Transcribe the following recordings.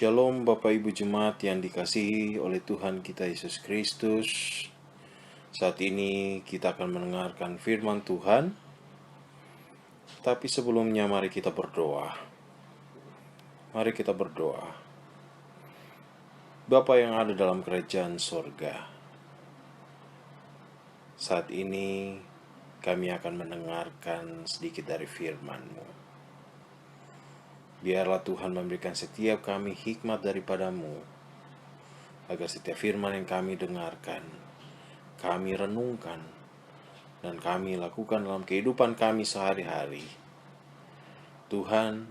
Shalom Bapak Ibu Jemaat yang dikasihi oleh Tuhan kita Yesus Kristus. Saat ini kita akan mendengarkan firman Tuhan. Tapi sebelumnya mari kita berdoa. Mari kita berdoa. Bapa yang ada dalam kerajaan sorga, saat ini kami akan mendengarkan sedikit dari firman-Mu. Biarlah Tuhan memberikan setiap kami hikmat daripadamu, agar setiap firman yang kami dengarkan, kami renungkan, dan kami lakukan dalam kehidupan kami sehari-hari. Tuhan,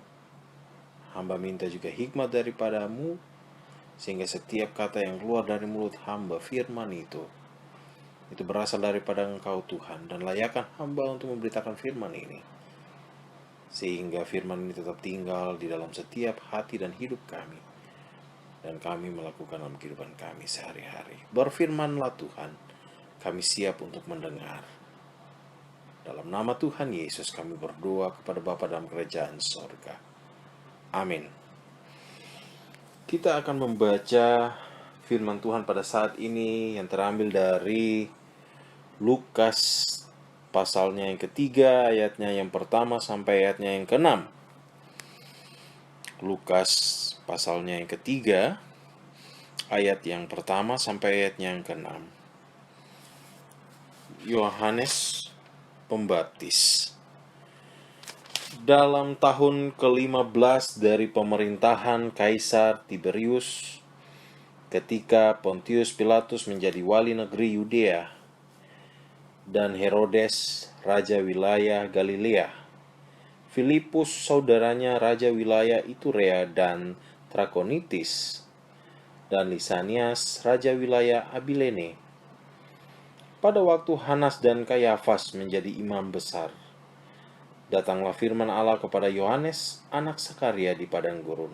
hamba minta juga hikmat daripadamu, sehingga setiap kata yang keluar dari mulut hamba, firman itu berasal daripada Engkau Tuhan, dan layakkan hamba untuk memberitakan firman ini, sehingga firman ini tetap tinggal di dalam setiap hati dan hidup kami, dan kami melakukan dalam kehidupan kami sehari-hari. Berfirmanlah Tuhan, kami siap untuk mendengar. Dalam nama Tuhan Yesus kami berdoa kepada Bapa dalam kerajaan sorga. Amin. Kita akan membaca firman Tuhan pada saat ini yang terambil dari Lukas pasalnya yang ketiga, ayatnya yang pertama sampai ayatnya yang ke-6. Lukas pasalnya yang ketiga, ayat yang pertama sampai ayatnya yang ke-6. Yohanes Pembaptis. Dalam tahun ke-15 dari pemerintahan Kaisar Tiberius, ketika Pontius Pilatus menjadi wali negeri Yudea, dan Herodes, raja wilayah Galilea, Filipus, saudaranya raja wilayah Iturea dan Trakonitis, dan Lisanias, raja wilayah Abilene. Pada waktu Hanas dan Kayafas menjadi imam besar, datanglah firman Allah kepada Yohanes, anak Sakaria di padang gurun.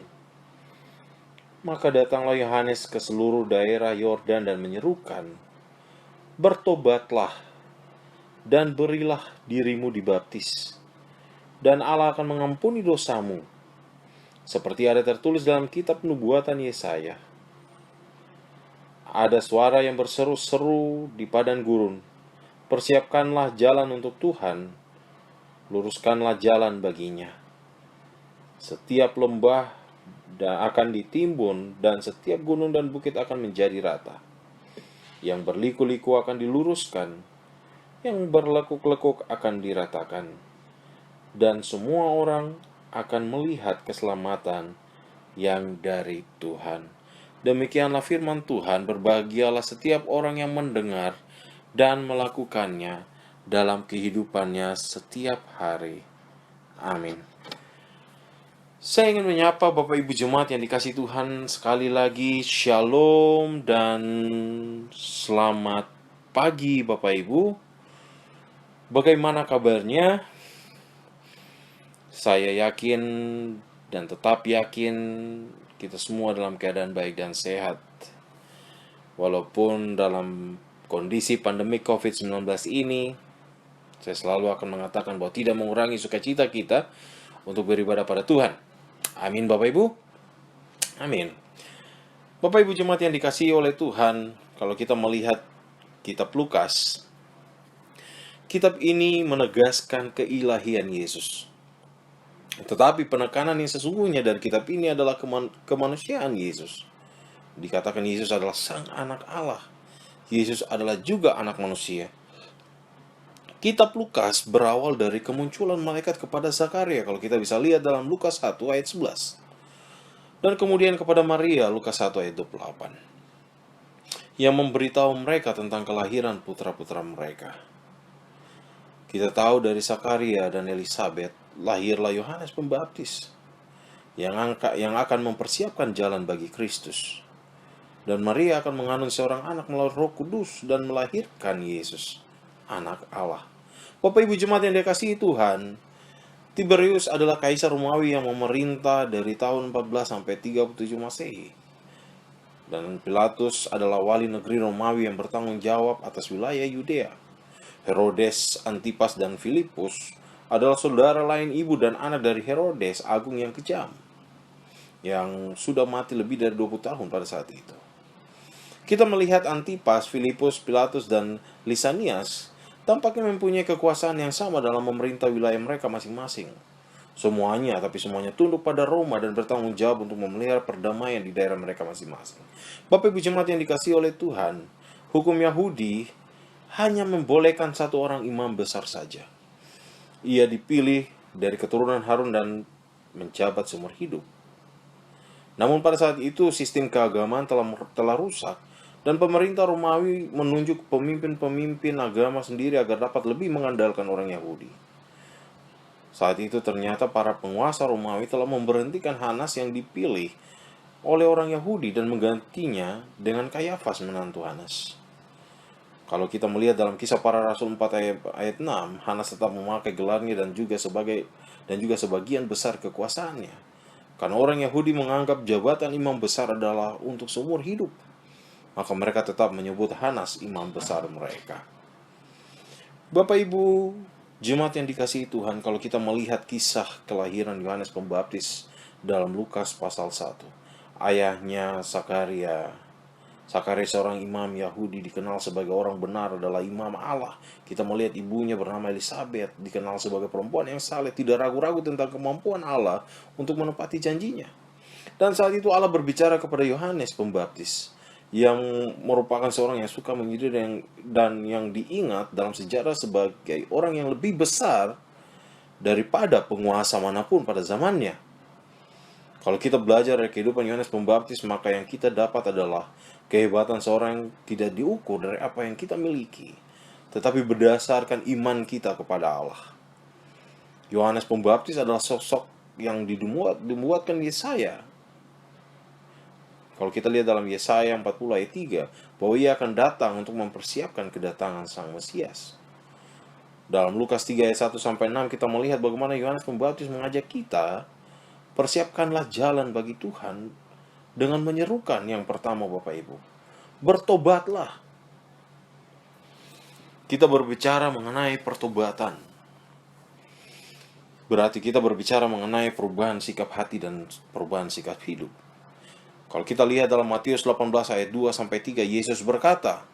Maka datanglah Yohanes ke seluruh daerah Yordan dan menyerukan, "Bertobatlah dan berilah dirimu dibaptis, dan Allah akan mengampuni dosamu, seperti ada tertulis dalam kitab nubuatan Yesaya. Ada suara yang berseru-seru di padang gurun, persiapkanlah jalan untuk Tuhan, luruskanlah jalan baginya. Setiap lembah akan ditimbun, dan setiap gunung dan bukit akan menjadi rata. Yang berliku-liku akan diluruskan, yang berlekuk-lekuk akan diratakan, dan semua orang akan melihat keselamatan yang dari Tuhan." Demikianlah firman Tuhan. Berbahagialah setiap orang yang mendengar dan melakukannya dalam kehidupannya setiap hari. Amin. Saya ingin menyapa Bapak Ibu Jemaat yang dikasihi Tuhan sekali lagi. Shalom dan selamat pagi Bapak Ibu. Bagaimana kabarnya? Saya yakin dan tetap yakin kita semua dalam keadaan baik dan sehat. Walaupun dalam kondisi pandemi COVID-19 ini, saya selalu akan mengatakan bahwa tidak mengurangi sukacita kita untuk beribadah pada Tuhan. Amin Bapak Ibu. Amin. Bapak Ibu Jemaat yang dikasihi oleh Tuhan, kalau kita melihat kitab Lukas, kitab ini menegaskan keilahian Yesus. Tetapi penekanan yang sesungguhnya dari kitab ini adalah kemanusiaan Yesus. Dikatakan Yesus adalah sang anak Allah. Yesus adalah juga anak manusia. Kitab Lukas berawal dari kemunculan malaikat kepada Zakaria, kalau kita bisa lihat dalam Lukas 1 ayat 11. Dan kemudian kepada Maria, Lukas 1 ayat 28. Yang memberitahu mereka tentang kelahiran putra-putra mereka. Kita tahu dari Zakaria dan Elisabet, lahirlah Yohanes Pembaptis yang akan mempersiapkan jalan bagi Kristus. Dan Maria akan mengandung seorang anak melalui Roh Kudus dan melahirkan Yesus, anak Allah. Bapak Ibu Jemaat yang dikasihi Tuhan, Tiberius adalah kaisar Romawi yang memerintah dari tahun 14 sampai 37 Masehi. Dan Pilatus adalah wali negeri Romawi yang bertanggung jawab atas wilayah Yudea. Herodes, Antipas, dan Filipus adalah saudara lain ibu dan anak dari Herodes Agung yang kejam, yang sudah mati lebih dari 20 tahun pada saat itu. Kita melihat Antipas, Filipus, Pilatus, dan Lisanias tampaknya mempunyai kekuasaan yang sama dalam memerintah wilayah mereka masing-masing. Tapi semuanya tunduk pada Roma dan bertanggung jawab untuk memelihara perdamaian di daerah mereka masing-masing. Bapak Ibu jemaat yang dikasihi oleh Tuhan, hukum Yahudi hanya membolehkan satu orang imam besar saja. Ia dipilih dari keturunan Harun dan menjabat seumur hidup. Namun pada saat itu sistem keagamaan telah rusak dan pemerintah Romawi menunjuk pemimpin-pemimpin agama sendiri agar dapat lebih mengandalkan orang Yahudi. Saat itu ternyata para penguasa Romawi telah memberhentikan Hanas yang dipilih oleh orang Yahudi dan menggantinya dengan Kayafas menantu Hanas. Kalau kita melihat dalam Kisah Para Rasul 4 ayat 6, Hanas tetap memakai gelarnya dan juga sebagian besar kekuasaannya. Karena orang Yahudi menganggap jabatan imam besar adalah untuk seumur hidup, maka mereka tetap menyebut Hanas imam besar mereka. Bapak Ibu jemaat yang dikasihi Tuhan, kalau kita melihat kisah kelahiran Yohanes Pembaptis dalam Lukas pasal 1, ayahnya Sakaria seorang imam Yahudi dikenal sebagai orang benar adalah imam Allah. Kita melihat ibunya bernama Elisabeth, dikenal sebagai perempuan yang saleh, tidak ragu-ragu tentang kemampuan Allah untuk menepati janjinya. Dan saat itu Allah berbicara kepada Yohanes Pembaptis, yang merupakan seorang yang suka menyindir dan yang diingat dalam sejarah sebagai orang yang lebih besar daripada penguasa manapun pada zamannya. Kalau kita belajar dari kehidupan Yohanes Pembaptis, maka yang kita dapat adalah kehebatan seorang yang tidak diukur dari apa yang kita miliki, tetapi berdasarkan iman kita kepada Allah. Yohanes Pembaptis adalah sosok yang dibuatkan Yesaya. Kalau kita lihat dalam Yesaya 40 ayat 3, bahwa ia akan datang untuk mempersiapkan kedatangan Sang Mesias. Dalam Lukas 3 ayat 1-6 kita melihat bagaimana Yohanes Pembaptis mengajak kita, persiapkanlah jalan bagi Tuhan dengan menyerukan yang pertama Bapak Ibu, bertobatlah. Kita berbicara mengenai pertobatan. Berarti kita berbicara mengenai perubahan sikap hati dan perubahan sikap hidup. Kalau kita lihat dalam Matius 18 ayat 2-3, Yesus berkata,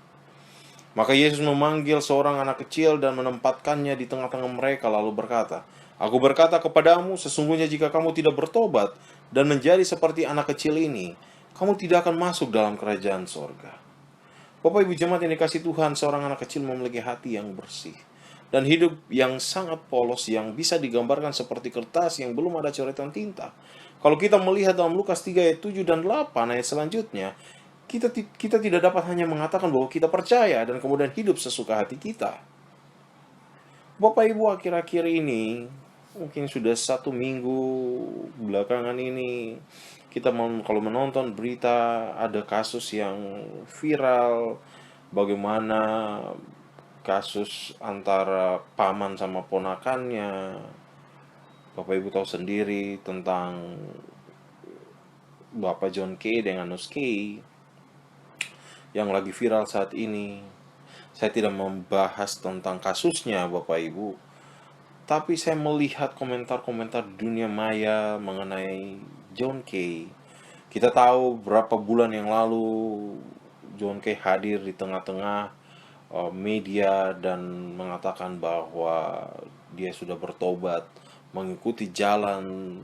maka Yesus memanggil seorang anak kecil dan menempatkannya di tengah-tengah mereka lalu berkata, aku berkata kepadamu, sesungguhnya jika kamu tidak bertobat dan menjadi seperti anak kecil ini, kamu tidak akan masuk dalam kerajaan sorga. Bapak Ibu jemaat yang dikasihi Tuhan, seorang anak kecil memiliki hati yang bersih dan hidup yang sangat polos yang bisa digambarkan seperti kertas yang belum ada coretan tinta. Kalau kita melihat dalam Lukas 3 ayat 7 dan 8 ayat selanjutnya, kita tidak dapat hanya mengatakan bahwa kita percaya dan kemudian hidup sesuka hati kita. Bapak Ibu, akhir-akhir ini, mungkin sudah 1 minggu belakangan ini, kita kalau menonton berita ada kasus yang viral, bagaimana kasus antara paman sama ponakannya. Bapak Ibu tahu sendiri tentang Bapak John Kay dengan Nus Kay yang lagi viral saat ini. Saya tidak membahas tentang kasusnya Bapak Ibu, tapi saya melihat komentar-komentar dunia maya mengenai John Kay. Kita tahu berapa bulan yang lalu John Kay hadir di tengah-tengah media dan mengatakan bahwa dia sudah bertobat, mengikuti jalan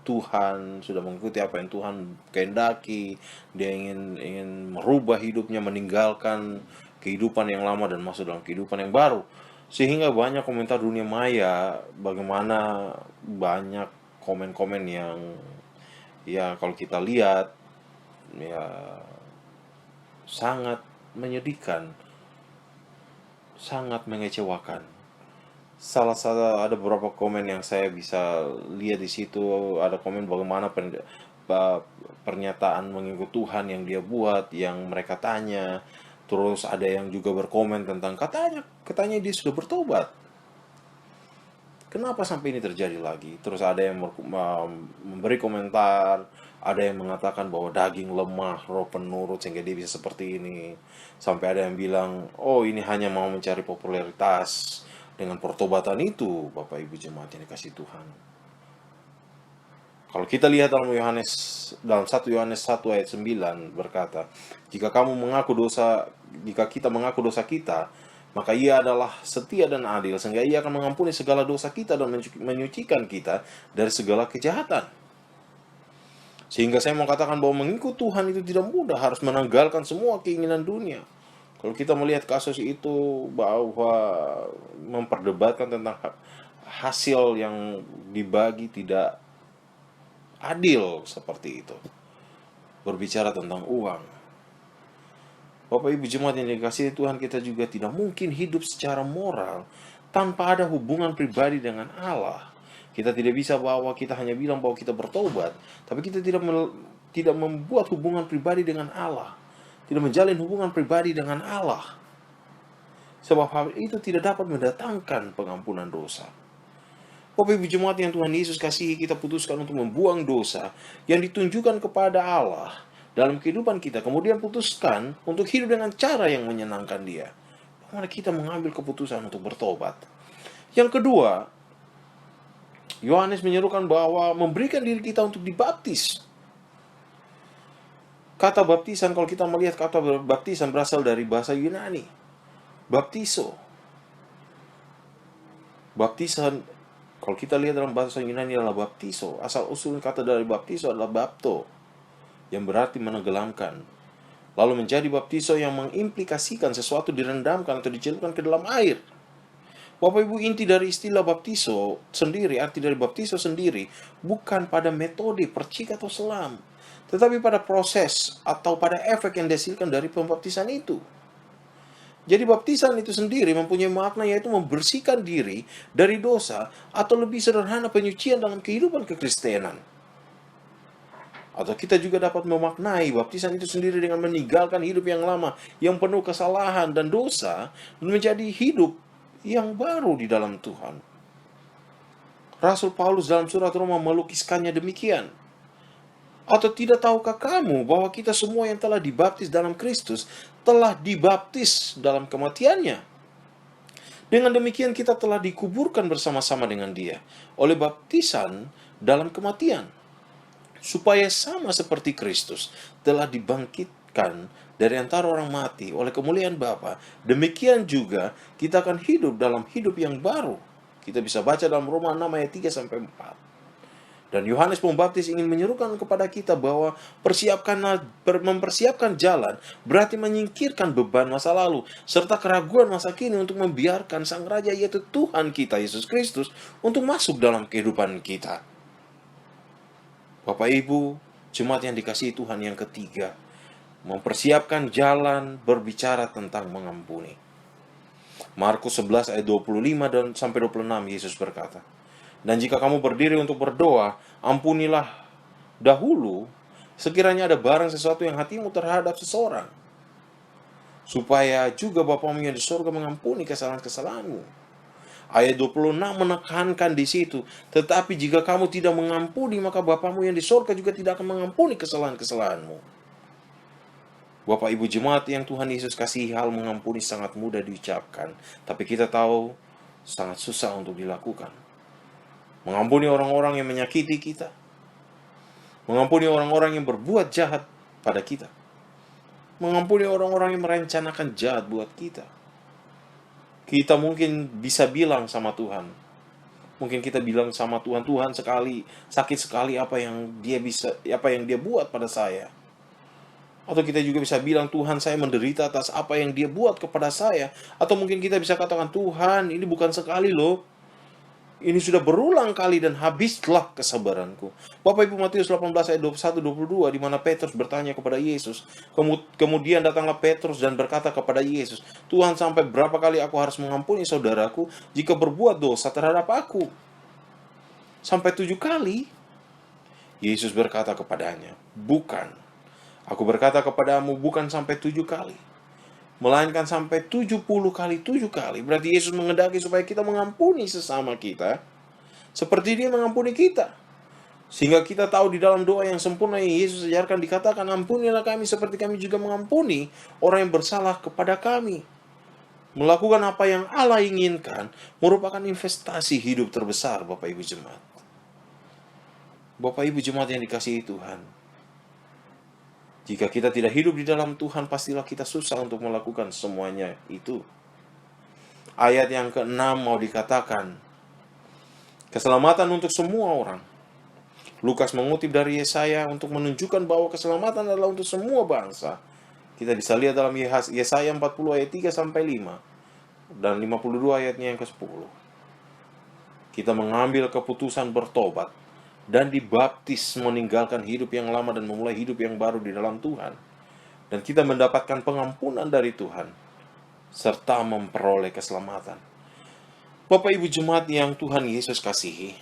Tuhan, sudah mengikuti apa yang Tuhan kehendaki. Dia ingin merubah hidupnya, meninggalkan kehidupan yang lama dan masuk dalam kehidupan yang baru. Sehingga banyak komentar dunia maya, bagaimana banyak komen-komen yang ya kalau kita lihat ya sangat menyedihkan, sangat mengecewakan. Ada beberapa komen yang saya bisa lihat di situ. Ada komen bagaimana pernyataan mengikut Tuhan yang dia buat, yang mereka tanya. Terus ada yang juga berkomen tentang katanya dia sudah bertobat. Kenapa sampai ini terjadi lagi? Terus ada yang memberi komentar, ada yang mengatakan bahwa daging lemah, roh penurut sehingga dia bisa seperti ini. Sampai ada yang bilang, oh ini hanya mau mencari popularitas dengan pertobatan itu, Bapak Ibu jemaat yang dikasihi Tuhan. Kalau kita lihat dalam 1 Yohanes 1 ayat 9 berkata, jika kita mengaku dosa kita, maka Ia adalah setia dan adil sehingga Ia akan mengampuni segala dosa kita dan menyucikan kita dari segala kejahatan. Sehingga saya mau katakan bahwa mengikut Tuhan itu tidak mudah, harus menanggalkan semua keinginan dunia. Kalau kita melihat kasus itu bahwa memperdebatkan tentang hasil yang dibagi tidak adil seperti itu. Berbicara tentang uang. Bapak Ibu jemaat yang dikasihi Tuhan, kita juga tidak mungkin hidup secara moral tanpa ada hubungan pribadi dengan Allah. Kita tidak bisa bahwa kita hanya bilang bahwa kita bertobat, tapi kita tidak membuat hubungan pribadi dengan Allah. Tidak menjalin hubungan pribadi dengan Allah. Sebab hal itu tidak dapat mendatangkan pengampunan dosa. Bapak Ibu jemaat yang Tuhan Yesus kasihi, kita putuskan untuk membuang dosa yang ditunjukkan kepada Allah dalam kehidupan kita. Kemudian putuskan untuk hidup dengan cara yang menyenangkan Dia. Bagaimana kita mengambil keputusan untuk bertobat. Yang kedua, Yohanes menyerukan bahwa memberikan diri kita untuk dibaptis. Kata baptisan, kalau kita melihat kata baptisan berasal dari bahasa Yunani. Baptiso. Baptisan, kalau kita lihat dalam bahasa Yunani adalah baptiso. Asal usul kata dari baptiso adalah bapto, yang berarti menenggelamkan. Lalu menjadi baptiso yang mengimplikasikan sesuatu direndamkan atau dicelupkan ke dalam air. Bapak Ibu, inti dari istilah baptiso sendiri, arti dari baptiso sendiri, bukan pada metode percik atau selam, tetapi pada proses atau pada efek yang dihasilkan dari pembaptisan itu. Jadi baptisan itu sendiri mempunyai makna yaitu membersihkan diri dari dosa atau lebih sederhana penyucian dalam kehidupan kekristenan. Atau kita juga dapat memaknai baptisan itu sendiri dengan meninggalkan hidup yang lama yang penuh kesalahan dan dosa dan menjadi hidup yang baru di dalam Tuhan. Rasul Paulus dalam surat Roma melukiskannya demikian. Atau tidak tahukah kamu bahwa kita semua yang telah dibaptis dalam Kristus telah dibaptis dalam kematiannya? Dengan demikian kita telah dikuburkan bersama-sama dengan Dia oleh baptisan dalam kematian, supaya sama seperti Kristus telah dibangkitkan dari antara orang mati oleh kemuliaan Bapa, demikian juga kita akan hidup dalam hidup yang baru. Kita bisa baca dalam Roma 6 ayat 3-4. Dan Yohanes Pembaptis ingin menyerukan kepada kita bahwa mempersiapkan jalan berarti menyingkirkan beban masa lalu serta keraguan masa kini untuk membiarkan Sang Raja yaitu Tuhan kita Yesus Kristus untuk masuk dalam kehidupan kita. Bapak Ibu, jemaat yang dikasihi Tuhan, yang ketiga, mempersiapkan jalan berbicara tentang mengampuni. Markus 11 ayat 25 dan sampai 26 Yesus berkata, "Dan jika kamu berdiri untuk berdoa, ampunilah dahulu sekiranya ada barang sesuatu yang hatimu terhadap seseorang, supaya juga Bapamu yang di surga mengampuni kesalahan-kesalahanmu." Ayat 26 menekankan di situ, tetapi jika kamu tidak mengampuni, maka Bapamu yang di surga juga tidak akan mengampuni kesalahan-kesalahanmu. Bapak Ibu jemaat yang Tuhan Yesus kasihi, hal mengampuni sangat mudah diucapkan, tapi kita tahu sangat susah untuk dilakukan. Mengampuni orang-orang yang menyakiti kita, mengampuni orang-orang yang berbuat jahat pada kita, mengampuni orang-orang yang merencanakan jahat buat kita. Kita mungkin bisa bilang sama Tuhan, mungkin kita bilang sama Tuhan, "Tuhan, sakit sekali apa yang dia buat pada saya." Atau kita juga bisa bilang, "Tuhan, saya menderita atas apa yang dia buat kepada saya." Atau mungkin kita bisa katakan, "Tuhan, ini bukan sekali loh. Ini sudah berulang kali dan habislah kesabaranku." Bapak Ibu, Matius 18 ayat 21-22, di mana Petrus bertanya kepada Yesus. Kemudian datanglah Petrus dan berkata kepada Yesus, "Tuhan, sampai berapa kali aku harus mengampuni saudaraku jika berbuat dosa terhadap aku? Sampai 7 kali?" Yesus berkata kepadanya, "Bukan. Aku berkata kepadamu, bukan sampai 7 kali, melainkan sampai 70 kali 7 kali. Berarti Yesus menghendaki supaya kita mengampuni sesama kita seperti Dia mengampuni kita. Sehingga kita tahu di dalam doa yang sempurna yang Yesus ajarkan dikatakan, "Ampunilah kami seperti kami juga mengampuni orang yang bersalah kepada kami." Melakukan apa yang Allah inginkan merupakan investasi hidup terbesar, Bapak Ibu jemaat. Bapak Ibu jemaat yang dikasihi Tuhan, jika kita tidak hidup di dalam Tuhan, pastilah kita susah untuk melakukan semuanya itu. Ayat yang ke-6 mau dikatakan, keselamatan untuk semua orang. Lukas mengutip dari Yesaya untuk menunjukkan bahwa keselamatan adalah untuk semua bangsa. Kita bisa lihat dalam Yesaya 40 ayat 3 sampai 5 dan 52 ayatnya yang ke-10. Kita mengambil keputusan bertobat dan dibaptis meninggalkan hidup yang lama dan memulai hidup yang baru di dalam Tuhan. Dan kita mendapatkan pengampunan dari Tuhan serta memperoleh keselamatan. Bapak Ibu jemaat yang Tuhan Yesus kasihi,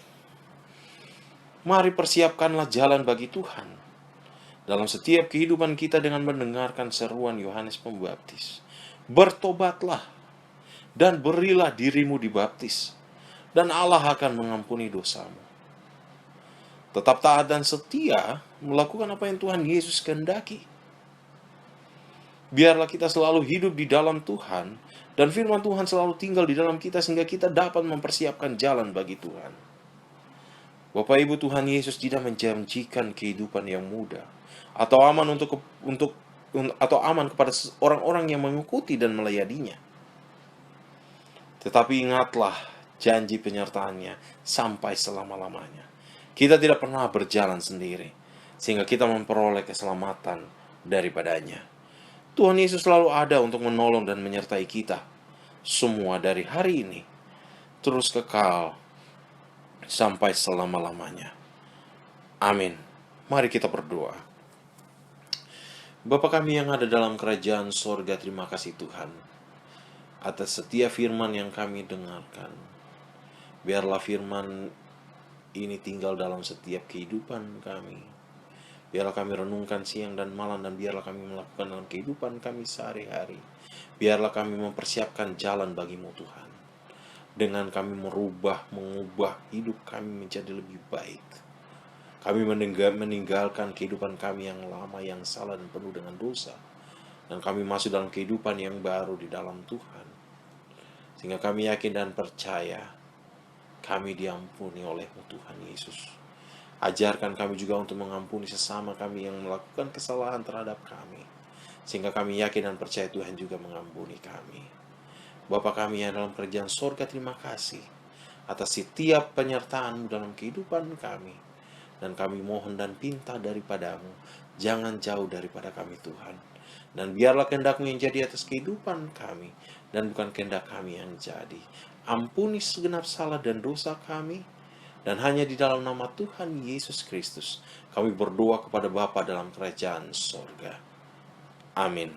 mari persiapkanlah jalan bagi Tuhan dalam setiap kehidupan kita dengan mendengarkan seruan Yohanes Pembaptis. Bertobatlah dan berilah dirimu dibaptis, dan Allah akan mengampuni dosamu. Tetap taat dan setia melakukan apa yang Tuhan Yesus kehendaki. Biarlah kita selalu hidup di dalam Tuhan, dan firman Tuhan selalu tinggal di dalam kita sehingga kita dapat mempersiapkan jalan bagi Tuhan. Bapak Ibu, Tuhan Yesus tidak menjanjikan kehidupan yang mudah atau aman atau aman kepada orang-orang yang mengikuti dan melayaninya. Tetapi ingatlah janji penyertaannya sampai selama-lamanya. Kita tidak pernah berjalan sendiri, sehingga kita memperoleh keselamatan daripadanya. Tuhan Yesus selalu ada untuk menolong dan menyertai kita, semua dari hari ini, terus kekal sampai selama-lamanya. Amin. Mari kita berdoa. Bapa kami yang ada dalam kerajaan sorga, terima kasih Tuhan atas setiap firman yang kami dengarkan. Biarlah firman ini tinggal dalam setiap kehidupan kami. Biarlah kami renungkan siang dan malam, dan biarlah kami melakukan dalam kehidupan kami sehari-hari. Biarlah kami mempersiapkan jalan bagi-Mu Tuhan, dengan kami mengubah hidup kami menjadi lebih baik. Kami meninggalkan kehidupan kami yang lama, yang salah dan penuh dengan dosa, dan kami masuk dalam kehidupan yang baru di dalam Tuhan, sehingga kami yakin dan percaya kami diampuni oleh-Mu Tuhan Yesus. Ajarkan kami juga untuk mengampuni sesama kami yang melakukan kesalahan terhadap kami, sehingga kami yakin dan percaya Tuhan juga mengampuni kami. Bapa kami yang dalam kerajaan sorga, terima kasih atas setiap penyertaan-Mu dalam kehidupan kami. Dan kami mohon dan pinta daripada-Mu, jangan jauh daripada kami Tuhan. Dan biarlah kehendak-Mu yang jadi atas kehidupan kami, dan bukan kehendak kami yang jadi. Ampuni segenap salah dan dosa kami, dan hanya di dalam nama Tuhan Yesus Kristus kami berdoa kepada Bapa dalam kerajaan sorga. Amin.